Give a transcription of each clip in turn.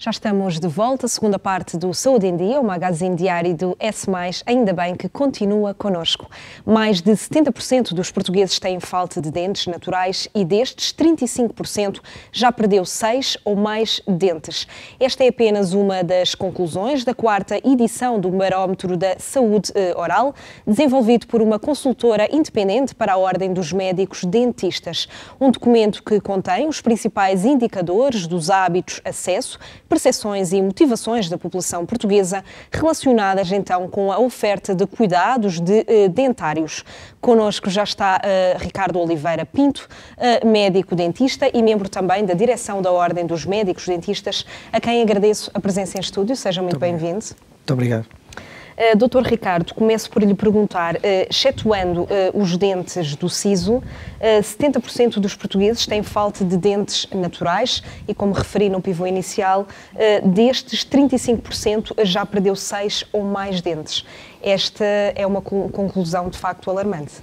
Já estamos de volta, segunda parte do Saúde em Dia, o magazine diário do S+, ainda bem que continua connosco. Mais de 70% dos portugueses têm falta de dentes naturais e destes, 35% já perdeu 6 ou mais dentes. Esta é apenas uma das conclusões da quarta edição do Barómetro da Saúde Oral, desenvolvido por uma consultora independente para a Ordem dos Médicos Dentistas. Um documento que contém os principais indicadores dos hábitos, acesso, percepções e motivações da população portuguesa relacionadas então com a oferta de cuidados dentários. Connosco já está Ricardo Oliveira Pinto, médico dentista e membro também da direção da Ordem dos Médicos Dentistas, a quem agradeço a presença em estúdio. Seja muito bem-vindo. Muito obrigado. Dr. Ricardo, começo por lhe perguntar, excetuando os dentes do siso, 70% dos portugueses têm falta de dentes naturais e, como referi no pivô inicial, destes 35% já perdeu 6 ou mais dentes. Esta é uma conclusão de facto alarmante.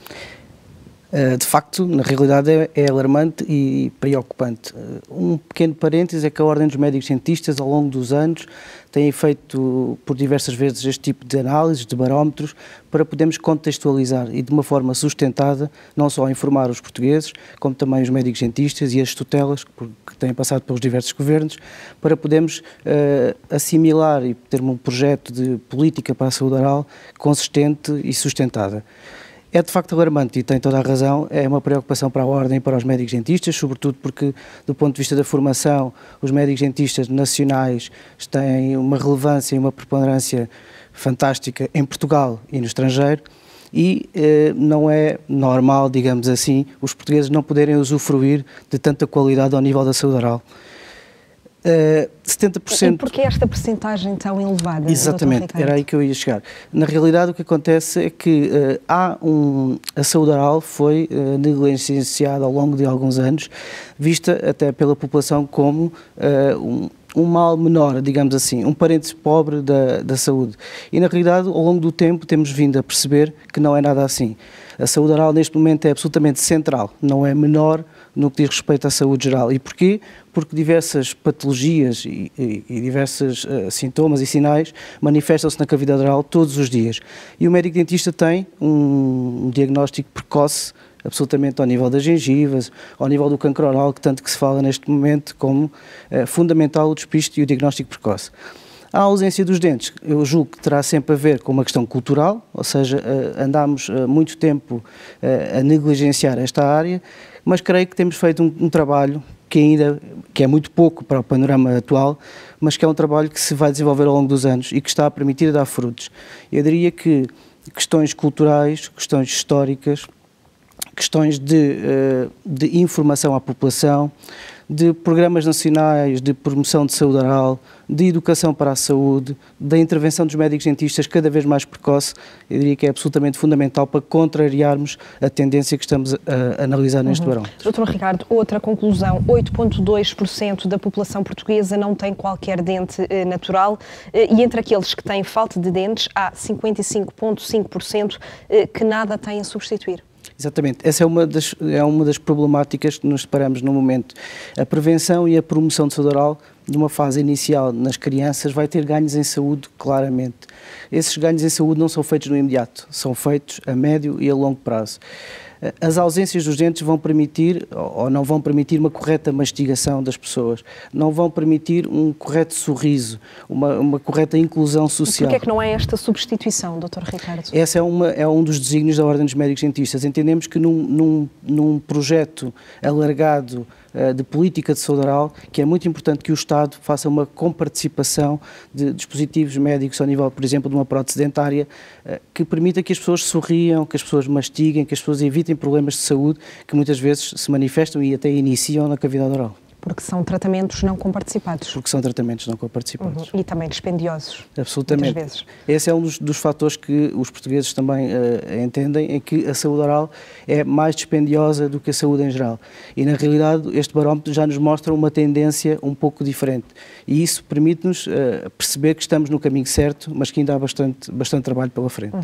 De facto, na realidade é alarmante e preocupante. Um pequeno parêntese é que a Ordem dos Médicos Dentistas, ao longo dos anos, tem feito por diversas vezes este tipo de análises, de barómetros, para podermos contextualizar e de uma forma sustentada, não só informar os portugueses, como também os médicos dentistas e as tutelas que têm passado pelos diversos governos, para podermos assimilar e ter um projeto de política para a saúde oral consistente e sustentada. É de facto alarmante e tem toda a razão, é uma preocupação para a Ordem e para os médicos dentistas, sobretudo porque, do ponto de vista da formação, os médicos dentistas nacionais têm uma relevância e uma preponderância fantástica em Portugal e no estrangeiro e não é normal, digamos assim, os portugueses não poderem usufruir de tanta qualidade ao nível da saúde oral. 70%... E porquê esta percentagem tão elevada? Exatamente, era aí que eu ia chegar. Na realidade o que acontece é que a saúde oral foi negligenciada ao longo de alguns anos, vista até pela população como um mal menor, digamos assim, um parente pobre da saúde. E na realidade ao longo do tempo temos vindo a perceber que não é nada assim. A saúde oral neste momento é absolutamente central, não é menor no que diz respeito à saúde geral. E porquê? Porque diversas patologias e diversos sintomas e sinais manifestam-se na cavidade oral todos os dias. E o médico dentista tem um diagnóstico precoce, absolutamente ao nível das gengivas, ao nível do cancro oral, que tanto que se fala neste momento como fundamental o despiste e o diagnóstico precoce. A ausência dos dentes, eu julgo que terá sempre a ver com uma questão cultural, ou seja, andámos muito tempo a negligenciar esta área, mas creio que temos feito um trabalho que é muito pouco para o panorama atual, mas que é um trabalho que se vai desenvolver ao longo dos anos e que está a permitir dar frutos. Eu diria que questões culturais, questões históricas, questões de informação à população, de programas nacionais de promoção de saúde oral, de educação para a saúde, da intervenção dos médicos dentistas cada vez mais precoce, eu diria que é absolutamente fundamental para contrariarmos a tendência que estamos a analisar neste barómetro. Dr. Ricardo, outra conclusão, 8,2% da população portuguesa não tem qualquer dente natural e entre aqueles que têm falta de dentes há 55,5% que nada têm a substituir. Exatamente, essa é uma das problemáticas que nos deparamos no momento. A prevenção e a promoção de saúde oral, numa fase inicial nas crianças, vai ter ganhos em saúde, claramente. Esses ganhos em saúde não são feitos no imediato, são feitos a médio e a longo prazo. As ausências dos dentes vão permitir, ou não vão permitir, uma correta mastigação das pessoas, não vão permitir um correto sorriso, uma correta inclusão social. Porquê é que não é esta substituição, Dr. Ricardo? Esse é um dos desígnios da Ordem dos Médicos Dentistas. Entendemos que num projeto alargado de política de saúde oral, que é muito importante que o Estado faça uma comparticipação de dispositivos médicos ao nível, por exemplo, de uma prótese dentária, que permita que as pessoas sorriam, que as pessoas mastiguem, que as pessoas evitem problemas de saúde que muitas vezes se manifestam e até iniciam na cavidade oral. Porque são tratamentos não comparticipados. Porque são tratamentos não comparticipados. E também dispendiosos. Absolutamente. Muitas vezes. Esse é um dos fatores que os portugueses também entendem, em que a saúde oral é mais dispendiosa do que a saúde em geral. E, na realidade, este barómetro já nos mostra uma tendência um pouco diferente. E isso permite-nos perceber que estamos no caminho certo, mas que ainda há bastante trabalho pela frente.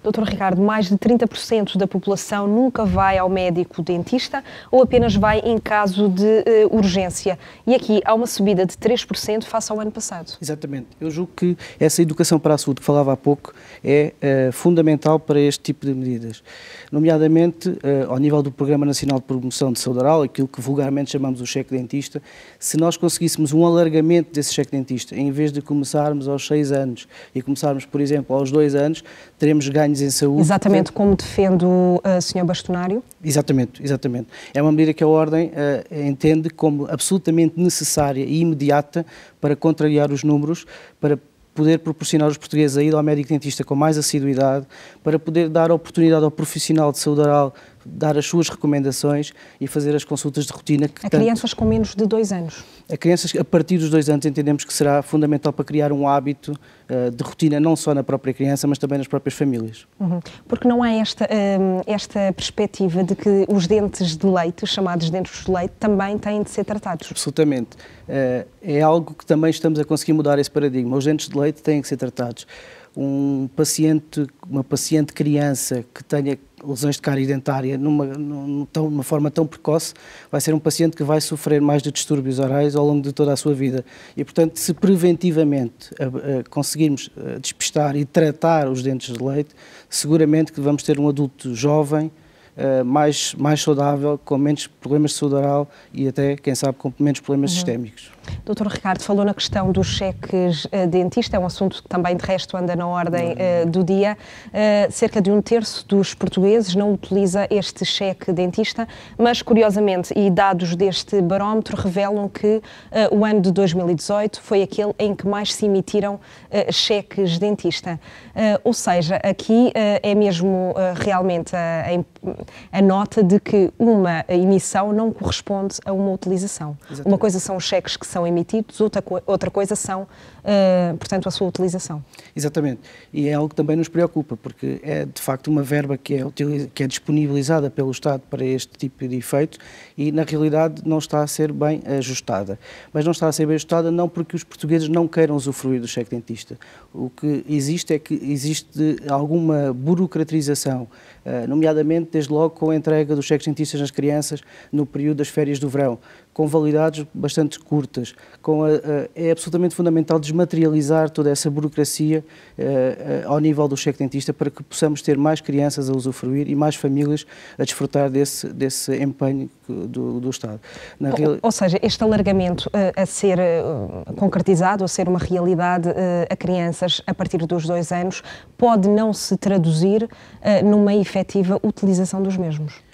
Dr. Ricardo, mais de 30% da população nunca vai ao médico dentista ou apenas vai em caso de urgência? urgência e aqui há uma subida de 3% face ao ano passado. Exatamente. Eu julgo que essa educação para a saúde que falava há pouco é fundamental para este tipo de medidas, nomeadamente ao nível do Programa Nacional de Promoção de Saúde Oral, aquilo que vulgarmente chamamos o cheque dentista. Se nós conseguíssemos um alargamento desse cheque dentista, em vez de começarmos aos 6 anos e começarmos, por exemplo, aos 2 anos, teremos ganhos em saúde. Exatamente como defende o Sr. Bastonário? Exatamente, exatamente. É uma medida que a Ordem entende como absolutamente necessária e imediata para contrariar os números, para poder proporcionar aos portugueses a ida ao médico dentista com mais assiduidade, para poder dar oportunidade ao profissional de saúde oral dar as suas recomendações e fazer as consultas de rotina. A crianças com menos de 2 anos? A crianças a partir dos 2 anos entendemos que será fundamental para criar um hábito de rotina não só na própria criança, mas também nas próprias famílias. Porque não há esta perspectiva de que os dentes de leite, os chamados dentes de leite, também têm de ser tratados? Absolutamente. É algo que também estamos a conseguir mudar esse paradigma. Os dentes de leite têm que ser tratados. Uma paciente criança que tenha lesões de cárie dentária de uma forma tão precoce, vai ser um paciente que vai sofrer mais de distúrbios orais ao longo de toda a sua vida. E, portanto, se preventivamente conseguirmos despistar e tratar os dentes de leite, seguramente que vamos ter um adulto jovem, mais saudável, com menos problemas de saúde oral e até, quem sabe, com menos problemas sistémicos. Dr. Ricardo, falou na questão dos cheques dentista, é um assunto que também de resto anda na ordem do dia. Cerca de 1/3 dos portugueses não utiliza este cheque dentista, mas curiosamente, e dados deste barómetro revelam que o ano de 2018 foi aquele em que mais se emitiram cheques dentista. Ou seja, aqui é mesmo realmente a nota de que uma emissão não corresponde a uma utilização. Exatamente. Uma coisa são os cheques que são emitidos, outra coisa são, portanto, a sua utilização. Exatamente. E é algo que também nos preocupa, porque é de facto uma verba que é disponibilizada pelo Estado para este tipo de efeito e, na realidade, não está a ser bem ajustada. Mas não está a ser bem ajustada não porque os portugueses não queiram usufruir do cheque dentista. O que existe é que existe alguma burocratização, nomeadamente, desde logo, com a entrega dos cheques dentistas nas crianças no período das férias do verão, com validades bastante curtas. É absolutamente fundamental desmaterializar toda essa burocracia ao nível do cheque dentista para que possamos ter mais crianças a usufruir e mais famílias a desfrutar desse empenho do Estado. Ou seja, este alargamento a ser concretizado, a ser uma realidade a crianças a partir dos 2 anos, pode não se traduzir numa efetiva utilização dos mesmos?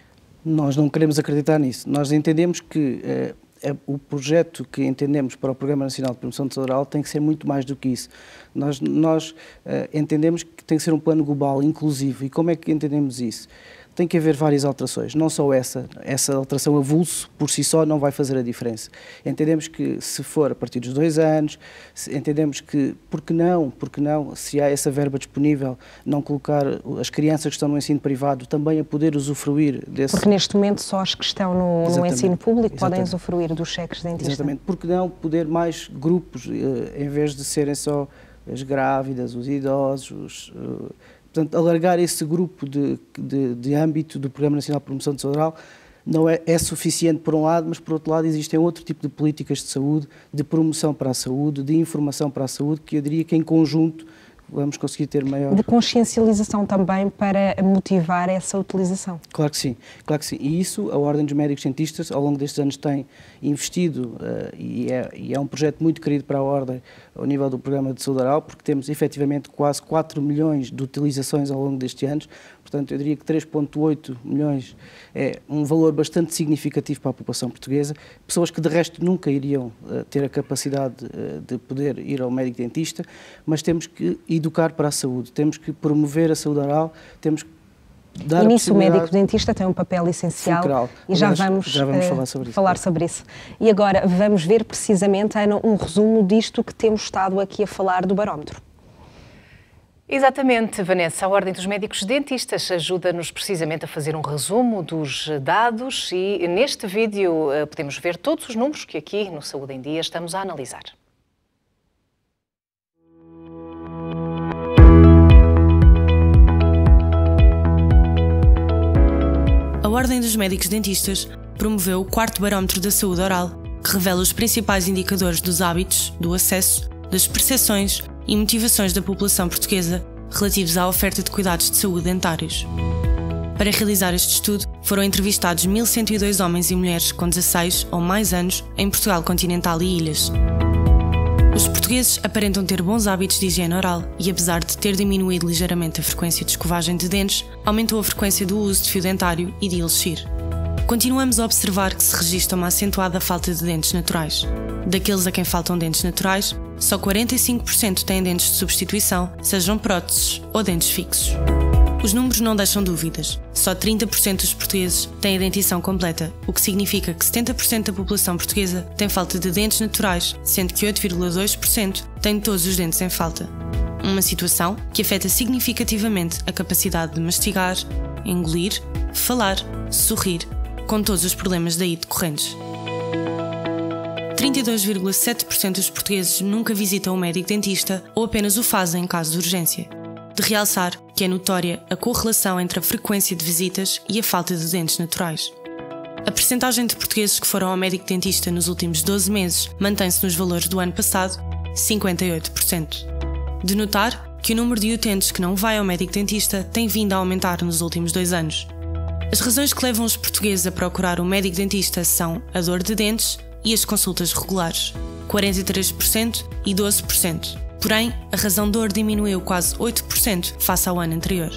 Nós não queremos acreditar nisso. Nós entendemos que o projeto que entendemos para o Programa Nacional de Promoção de Saúde Oral tem que ser muito mais do que isso. Nós entendemos que tem que ser um plano global, inclusivo. E como é que entendemos isso? Tem que haver várias alterações, não só essa alteração avulso por si só não vai fazer a diferença. Entendemos que se for a partir dos 2 anos, entendemos que, por que não, se há essa verba disponível, não colocar as crianças que estão no ensino privado também a poder usufruir desse... Porque neste momento só as que estão no ensino público podem usufruir dos cheques dentistas. Exatamente, porque não poder mais grupos, em vez de serem só as grávidas, os idosos... Portanto, alargar esse grupo de âmbito do Programa Nacional de Promoção de Saúde Oral não é suficiente por um lado, mas por outro lado existem outro tipo de políticas de saúde, de promoção para a saúde, de informação para a saúde, que eu diria que em conjunto vamos conseguir ter maior... De consciencialização também para motivar essa utilização. Claro que sim, claro que sim. E isso a Ordem dos Médicos Dentistas ao longo destes anos tem investido e é um projeto muito querido para a Ordem ao nível do Programa de Saúde Oral, porque temos efetivamente quase 4 milhões de utilizações ao longo destes anos. Portanto, eu diria que 3,8 milhões é um valor bastante significativo para a população portuguesa. Pessoas que de resto nunca iriam ter a capacidade de poder ir ao médico dentista, mas temos que educar para a saúde, temos que promover a saúde oral, temos que dar e nisso o médico dentista tem um papel essencial fulcral. E já vamos falar sobre isso. E agora vamos ver precisamente, Ana, um resumo disto que temos estado aqui a falar do barómetro. Exatamente, Vanessa. A Ordem dos Médicos Dentistas ajuda-nos precisamente a fazer um resumo dos dados e neste vídeo podemos ver todos os números que aqui no Saúde em Dia estamos a analisar. A Ordem dos Médicos Dentistas promoveu o 4º Barómetro da Saúde Oral, que revela os principais indicadores dos hábitos, do acesso, das percepções e motivações da população portuguesa relativos à oferta de cuidados de saúde dentários. Para realizar este estudo, foram entrevistados 1.102 homens e mulheres com 16 ou mais anos em Portugal continental e ilhas. Os portugueses aparentam ter bons hábitos de higiene oral e, apesar de ter diminuído ligeiramente a frequência de escovagem de dentes, aumentou a frequência do uso de fio dentário e de elixir. Continuamos a observar que se registra uma acentuada falta de dentes naturais. Daqueles a quem faltam dentes naturais, só 45% têm dentes de substituição, sejam próteses ou dentes fixos. Os números não deixam dúvidas. Só 30% dos portugueses têm a dentição completa, o que significa que 70% da população portuguesa tem falta de dentes naturais, sendo que 8,2% têm todos os dentes em falta. Uma situação que afeta significativamente a capacidade de mastigar, engolir, falar, sorrir, com todos os problemas daí decorrentes. 32,7% dos portugueses nunca visitam um médico dentista ou apenas o fazem em caso de urgência. De realçar que é notória a correlação entre a frequência de visitas e a falta de dentes naturais. A percentagem de portugueses que foram ao médico dentista nos últimos 12 meses mantém-se nos valores do ano passado, 58%. De notar que o número de utentes que não vai ao médico dentista tem vindo a aumentar nos últimos 2 anos. As razões que levam os portugueses a procurar um médico dentista são a dor de dentes e as consultas regulares, 43% e 12%. Porém, a razão dor diminuiu quase 8% face ao ano anterior.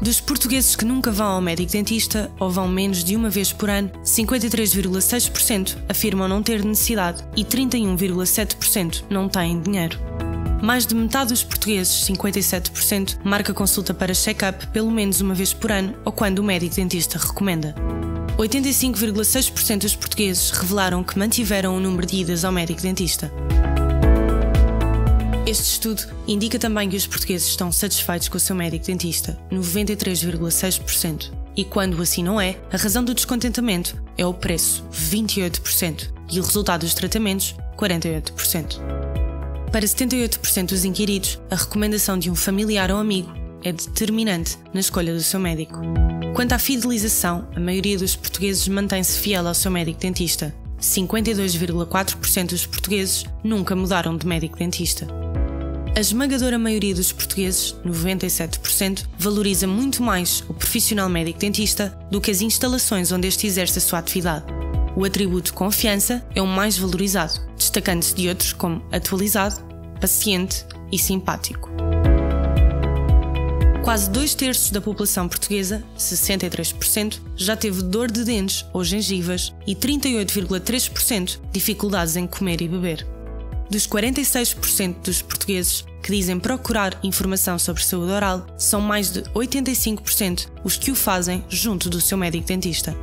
Dos portugueses que nunca vão ao médico dentista ou vão menos de uma vez por ano, 53,6% afirmam não ter necessidade e 31,7% não têm dinheiro. Mais de metade dos portugueses, 57%, marca consulta para check-up pelo menos uma vez por ano ou quando o médico dentista recomenda. 85,6% dos portugueses revelaram que mantiveram o número de idas ao médico dentista. Este estudo indica também que os portugueses estão satisfeitos com o seu médico dentista, 93,6%. E quando assim não é, a razão do descontentamento é o preço, 28%, e o resultado dos tratamentos, 48%. Para 78% dos inquiridos, a recomendação de um familiar ou amigo é determinante na escolha do seu médico. Quanto à fidelização, a maioria dos portugueses mantém-se fiel ao seu médico dentista. 52,4% dos portugueses nunca mudaram de médico dentista. A esmagadora maioria dos portugueses, 97%, valoriza muito mais o profissional médico dentista do que as instalações onde este exerce a sua atividade. O atributo confiança é o mais valorizado, destacando-se de outros como atualizado, paciente e simpático. Quase 2/3 da população portuguesa, 63%, já teve dor de dentes ou gengivas e 38,3% dificuldades em comer e beber. Dos 46% dos portugueses que dizem procurar informação sobre saúde oral, são mais de 85% os que o fazem junto do seu médico dentista.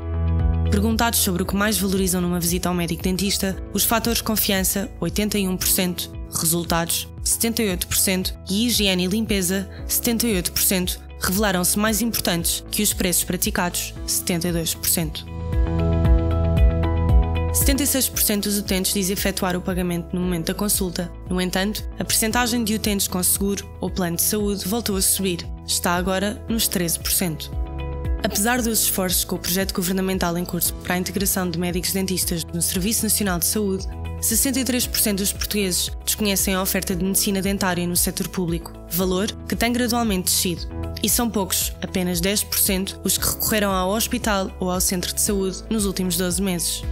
Perguntados sobre o que mais valorizam numa visita ao médico dentista, os fatores confiança, 81%, resultados, 78% e higiene e limpeza, 78%, revelaram-se mais importantes que os preços praticados, 72%. 76% dos utentes dizem efetuar o pagamento no momento da consulta. No entanto, a percentagem de utentes com seguro ou plano de saúde voltou a subir. Está agora nos 13%. Apesar dos esforços com o projeto governamental em curso para a integração de médicos dentistas no Serviço Nacional de Saúde, 63% dos portugueses desconhecem a oferta de medicina dentária no setor público, valor que tem gradualmente descido. E são poucos, apenas 10%, os que recorreram ao hospital ou ao centro de saúde nos últimos 12 meses.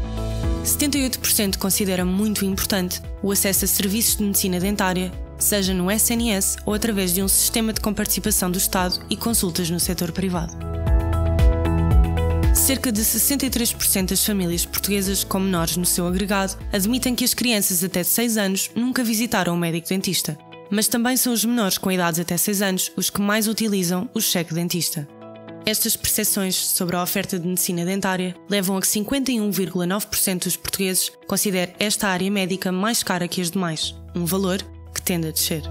78% considera muito importante o acesso a serviços de medicina dentária, seja no SNS ou através de um sistema de comparticipação do Estado e consultas no setor privado. Cerca de 63% das famílias portuguesas com menores no seu agregado admitem que as crianças até 6 anos nunca visitaram um médico dentista, mas também são os menores com idades até 6 anos os que mais utilizam o cheque dentista. Estas percepções sobre a oferta de medicina dentária levam a que 51,9% dos portugueses considerem esta área médica mais cara que as demais, um valor que tende a descer.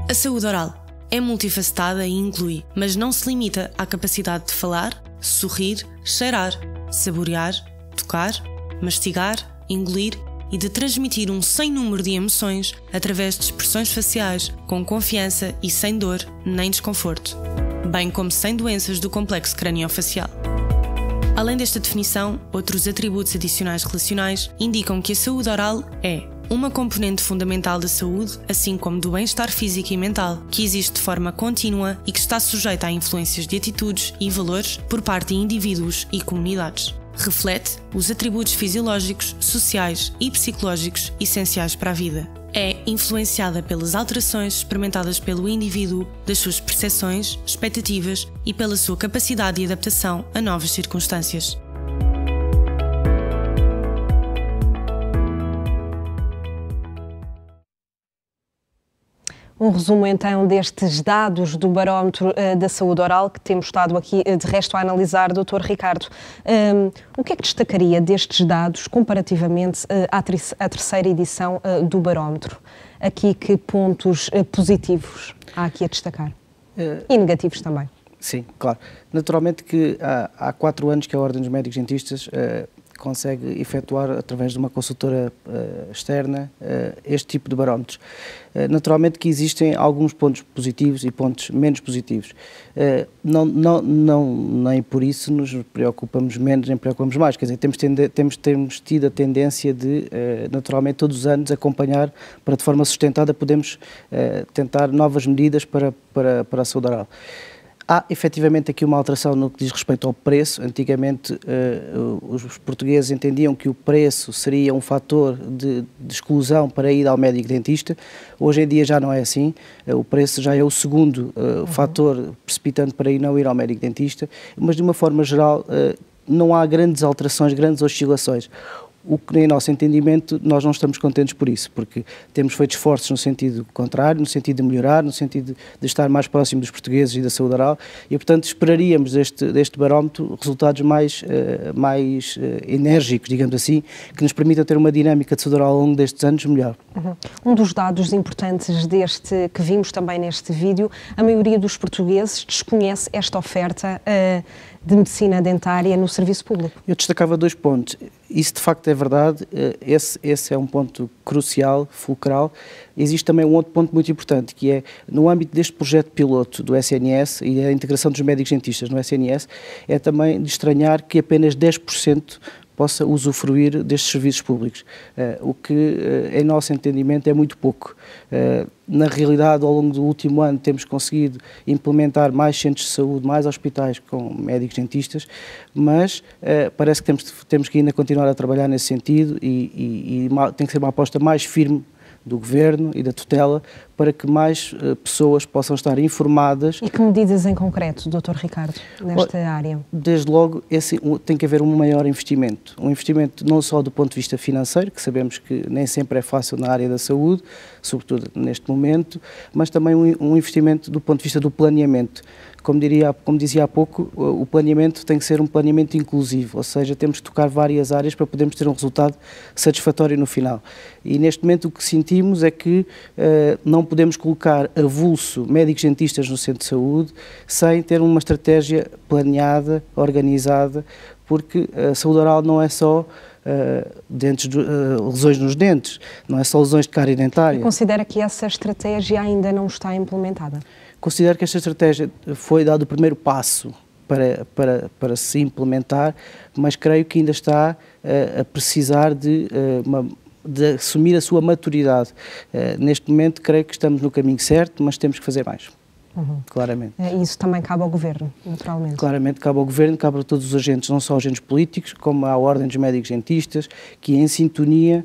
A saúde oral é multifacetada e inclui, mas não se limita à capacidade de falar, sorrir, cheirar, saborear, tocar, mastigar, engolir e de transmitir um sem número de emoções através de expressões faciais, com confiança e sem dor nem desconforto, bem como sem doenças do complexo craniofacial. Além desta definição, outros atributos adicionais relacionais indicam que a saúde oral é uma componente fundamental da saúde, assim como do bem-estar físico e mental, que existe de forma contínua e que está sujeita a influências de atitudes e valores por parte de indivíduos e comunidades. Reflete os atributos fisiológicos, sociais e psicológicos essenciais para a vida. É influenciada pelas alterações experimentadas pelo indivíduo, das suas percepções, expectativas e pela sua capacidade de adaptação a novas circunstâncias. Um resumo então destes dados do barómetro da saúde oral que temos estado aqui de resto a analisar, Dr. Ricardo. O que é que destacaria destes dados comparativamente à terceira edição do barómetro? Aqui que pontos positivos há aqui a destacar? E negativos também. Sim, claro. Naturalmente que há 4 anos que a Ordem dos Médicos Dentistas consegue efetuar, através de uma consultora externa, este tipo de barómetros. Naturalmente que existem alguns pontos positivos e pontos menos positivos. Nem por isso nos preocupamos menos, nem preocupamos mais. Quer dizer, temos tido a tendência de, naturalmente, todos os anos acompanhar, para de forma sustentada podermos tentar novas medidas para a saúde oral. Há efetivamente aqui uma alteração no que diz respeito ao preço. Antigamente os portugueses entendiam que o preço seria um fator de exclusão para ir ao médico dentista. Hoje em dia já não é assim. O preço já é o segundo fator precipitante para não ir ao médico dentista, mas de uma forma geral não há grandes alterações, grandes oscilações. O que, em nosso entendimento, nós não estamos contentes por isso, porque temos feito esforços no sentido contrário, no sentido de melhorar, no sentido de estar mais próximo dos portugueses e da saúde oral, e, portanto, esperaríamos deste barómetro resultados mais enérgicos, digamos assim, que nos permitam ter uma dinâmica de saúde oral ao longo destes anos melhor. Um dos dados importantes que vimos também neste vídeo, a maioria dos portugueses desconhece esta oferta de medicina dentária no serviço público. Eu destacava 2 pontos. Isso de facto é verdade, esse é um ponto crucial, fulcral. Existe também um outro ponto muito importante, que é, no âmbito deste projeto piloto do SNS e a integração dos médicos dentistas no SNS, é também de estranhar que apenas 10% possa usufruir destes serviços públicos, o que, em nosso entendimento, é muito pouco. Na realidade, ao longo do último ano, temos conseguido implementar mais centros de saúde, mais hospitais com médicos dentistas, mas parece que temos que ainda continuar a trabalhar nesse sentido e tem que ser uma aposta mais firme do Governo e da tutela para que mais pessoas possam estar informadas. E que medidas em concreto, Dr. Ricardo, nesta área? Desde logo, tem que haver um maior investimento. Um investimento não só do ponto de vista financeiro, que sabemos que nem sempre é fácil na área da saúde, sobretudo neste momento, mas também um investimento do ponto de vista do planeamento. Como dizia há pouco, o planeamento tem que ser um planeamento inclusivo, ou seja, temos que tocar várias áreas para podermos ter um resultado satisfatório no final. E neste momento o que sentimos é que não podemos colocar avulso médicos dentistas no centro de saúde sem ter uma estratégia planeada, organizada, porque a saúde oral não é só lesões nos dentes, não é só lesões de cárie dentária. E considera que essa estratégia ainda não está implementada? Considero que esta estratégia foi dado o primeiro passo para se implementar, mas creio que ainda está a precisar de assumir a sua maturidade. Neste momento, creio que estamos no caminho certo, mas temos que fazer mais. Claramente. Isso também cabe ao Governo, naturalmente. Claramente cabe ao Governo, cabe a todos os agentes, não só agentes políticos, como à Ordem dos Médicos Dentistas, que em sintonia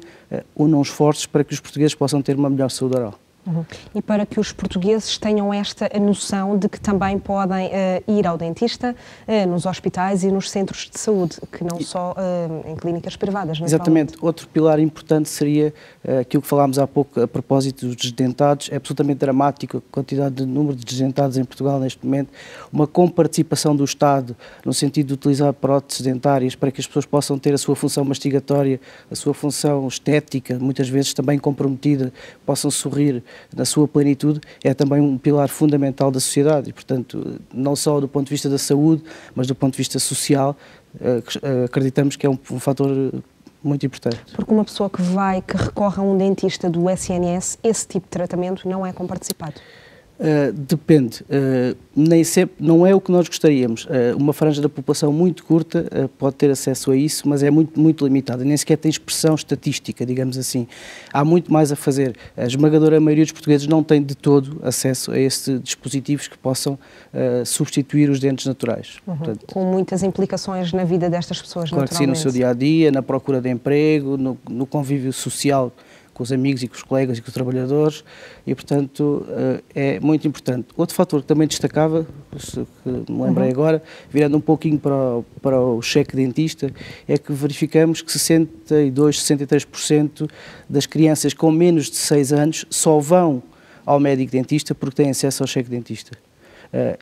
unam esforços para que os portugueses possam ter uma melhor saúde oral. E para que os portugueses tenham esta noção de que também podem ir ao dentista nos hospitais e nos centros de saúde, que não só em clínicas privadas. Exatamente. Outro pilar importante seria aquilo que falámos há pouco a propósito dos desdentados. É absolutamente dramático a quantidade de número de desdentados em Portugal neste momento. Uma comparticipação do Estado no sentido de utilizar próteses dentárias para que as pessoas possam ter a sua função mastigatória, a sua função estética, muitas vezes também comprometida, possam sorrir na sua plenitude, é também um pilar fundamental da sociedade e, portanto, não só do ponto de vista da saúde, mas do ponto de vista social, acreditamos que é um fator muito importante. Porque uma pessoa que recorre a um dentista do SNS, esse tipo de tratamento não é comparticipado? Depende. Nem sempre, não é o que nós gostaríamos. Uma franja da população muito curta pode ter acesso a isso, mas é muito, muito limitada. Nem sequer tem expressão estatística, digamos assim. Há muito mais a fazer. A esmagadora maioria dos portugueses não tem de todo acesso a esses dispositivos que possam substituir os dentes naturais. Portanto, com muitas implicações na vida destas pessoas, claro naturalmente. Que sim, no seu dia-a-dia, na procura de emprego, no convívio social com os amigos e com os colegas e com os trabalhadores, e, portanto, é muito importante. Outro fator que também destacava, que me lembrei agora, virando um pouquinho para o cheque dentista, é que verificamos que 63% das crianças com menos de 6 anos só vão ao médico dentista porque têm acesso ao cheque dentista.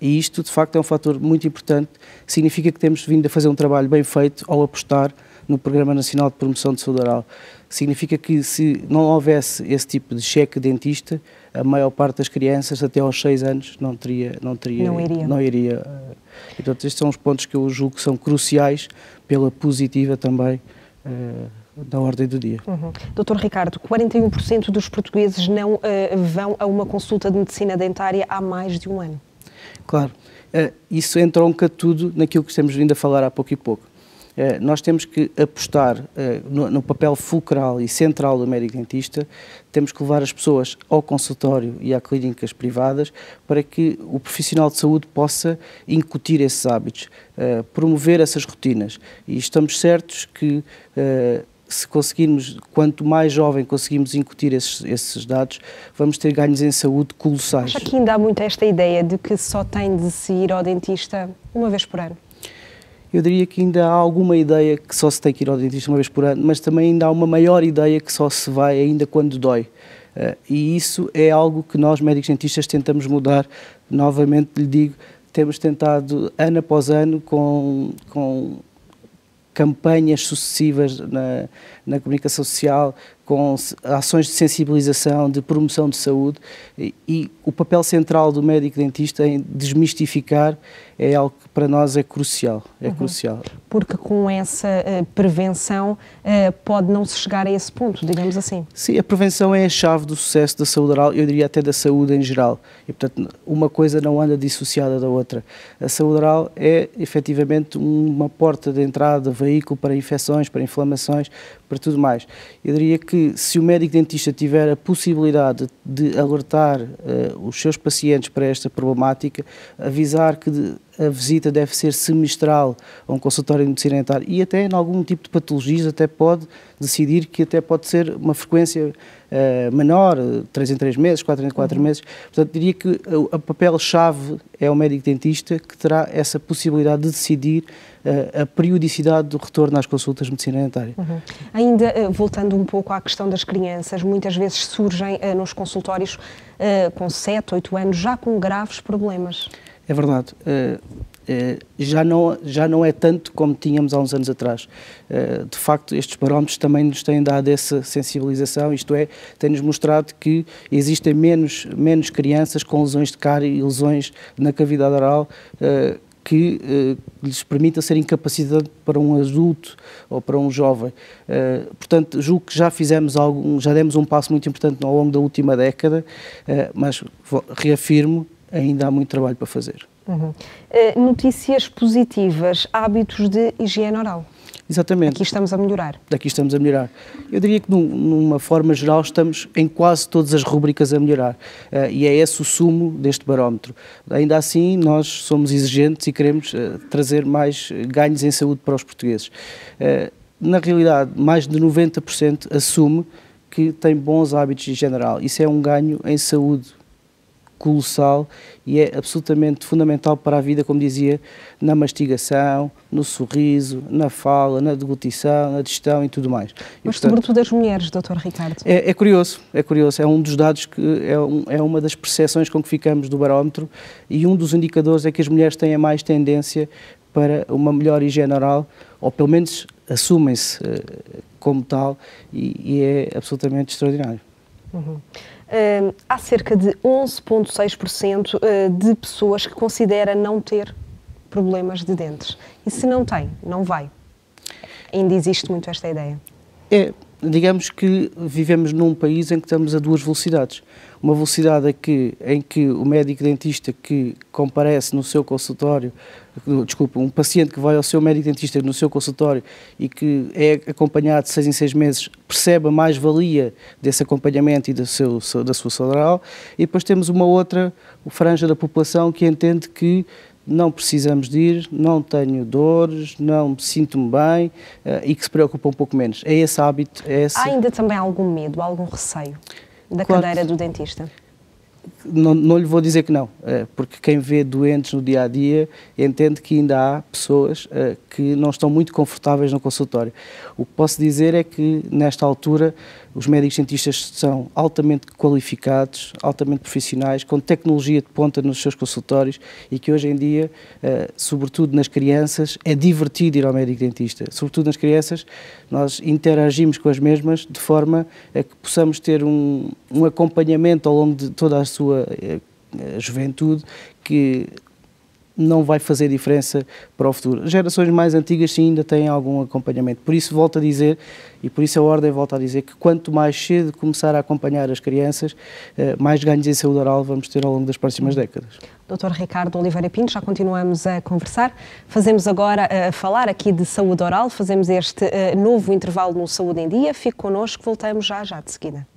E isto, de facto, é um fator muito importante, significa que temos vindo a fazer um trabalho bem feito ao apostar no Programa Nacional de Promoção de Saúde Oral. Significa que se não houvesse esse tipo de cheque dentista, a maior parte das crianças até aos 6 anos não iria. E, portanto, estes são os pontos que eu julgo que são cruciais pela positiva também da ordem do dia. Dr. Ricardo, 41% dos portugueses não vão a uma consulta de medicina dentária há mais de um ano. Claro, isso entronca tudo naquilo que estamos vindo a falar há pouco e pouco. Nós temos que apostar no papel fulcral e central do médico dentista, temos que levar as pessoas ao consultório e a clínicas privadas para que o profissional de saúde possa incutir esses hábitos, promover essas rotinas. E estamos certos que se conseguirmos, quanto mais jovem conseguimos incutir esses dados, vamos ter ganhos em saúde colossais. Acho que ainda há muito esta ideia de que só tem de se ir ao dentista uma vez por ano. Eu diria que ainda há alguma ideia que só se tem que ir ao dentista uma vez por ano, mas também ainda há uma maior ideia que só se vai ainda quando dói. E isso é algo que nós, médicos dentistas, tentamos mudar. Novamente lhe digo, temos tentado, ano após ano, com campanhas sucessivas na comunicação social, com ações de sensibilização, de promoção de saúde, e o papel central do médico dentista em desmistificar é algo que para nós é crucial. Crucial. Porque com essa prevenção pode não se chegar a esse ponto, digamos assim. Sim, a prevenção é a chave do sucesso da saúde oral, eu diria até da saúde em geral. E, portanto, uma coisa não anda dissociada da outra. A saúde oral é, efetivamente, uma porta de entrada, veículo para infecções, para inflamações, para tudo mais. Eu diria que se o médico dentista tiver a possibilidade de alertar os seus pacientes para esta problemática, avisar que a visita deve ser semestral a um consultório de medicina dentária e até em algum tipo de patologias até pode decidir que até pode ser uma frequência menor, 3 em 3 meses, 4 em 4 meses. Portanto, diria que o papel-chave é o médico dentista que terá essa possibilidade de decidir a periodicidade do retorno às consultas de medicina dentária. Ainda voltando um pouco à questão das crianças, muitas vezes surgem nos consultórios com 7, 8 anos já com graves problemas. É verdade. Já não é tanto como tínhamos há uns anos atrás. De facto, estes barómetros também nos têm dado essa sensibilização, isto é, têm-nos mostrado que existem menos crianças com lesões de cárie e lesões na cavidade oral que lhes permita ser incapacitado para um adulto ou para um jovem. Portanto, julgo que já demos um passo muito importante ao longo da última década, mas reafirmo, ainda há muito trabalho para fazer. Notícias positivas, hábitos de higiene oral. Exatamente. Aqui estamos a melhorar. Aqui estamos a melhorar. Eu diria que, numa forma geral, estamos em quase todas as rúbricas a melhorar. E é esse o sumo deste barómetro. Ainda assim, nós somos exigentes e queremos trazer mais ganhos em saúde para os portugueses. Na realidade, mais de 90% assume que tem bons hábitos de higiene oral. Isso é um ganho em saúde colossal e é absolutamente fundamental para a vida, como dizia, na mastigação, no sorriso, na fala, na deglutição, na digestão e tudo mais. Mas sobretudo as mulheres, Dr. Ricardo. É curioso, é um dos dados que é uma das percepções com que ficamos do barómetro e um dos indicadores é que as mulheres têm a mais tendência para uma melhor higiene oral, ou pelo menos assumem-se como tal e é absolutamente extraordinário. Há cerca de 11,6% de pessoas que considera não ter problemas de dentes. E se não tem, não vai. Ainda existe muito esta ideia. digamos que vivemos num país em que estamos a duas velocidades. Uma velocidade em que o médico dentista que comparece no seu consultório, um paciente que vai ao seu médico dentista no seu consultório e que é acompanhado de 6 em 6 meses, percebe a mais-valia desse acompanhamento e da sua saúde oral, e depois temos uma outra franja da população que entende que não precisamos de ir, não tenho dores, não sinto-me bem e que se preocupa um pouco menos. É esse hábito. Há ainda também algum medo, algum receio da cadeira do dentista? Não lhe vou dizer que não, porque quem vê doentes no dia-a-dia entende que ainda há pessoas que não estão muito confortáveis no consultório. O que posso dizer é que, nesta altura, os médicos dentistas são altamente qualificados, altamente profissionais, com tecnologia de ponta nos seus consultórios e que hoje em dia, sobretudo nas crianças, é divertido ir ao médico dentista. Sobretudo nas crianças, nós interagimos com as mesmas de forma a que possamos ter um acompanhamento ao longo de toda a sua juventude que não vai fazer diferença para o futuro. Gerações mais antigas sim ainda têm algum acompanhamento. Por isso volto a dizer, e por isso a Ordem volta a dizer, que quanto mais cedo começar a acompanhar as crianças, mais ganhos em saúde oral vamos ter ao longo das próximas décadas. Dr. Ricardo Oliveira Pinto, já continuamos a conversar. Fazemos agora, a falar aqui de saúde oral, fazemos este novo intervalo no Saúde em Dia. Fique connosco, voltamos já de seguida.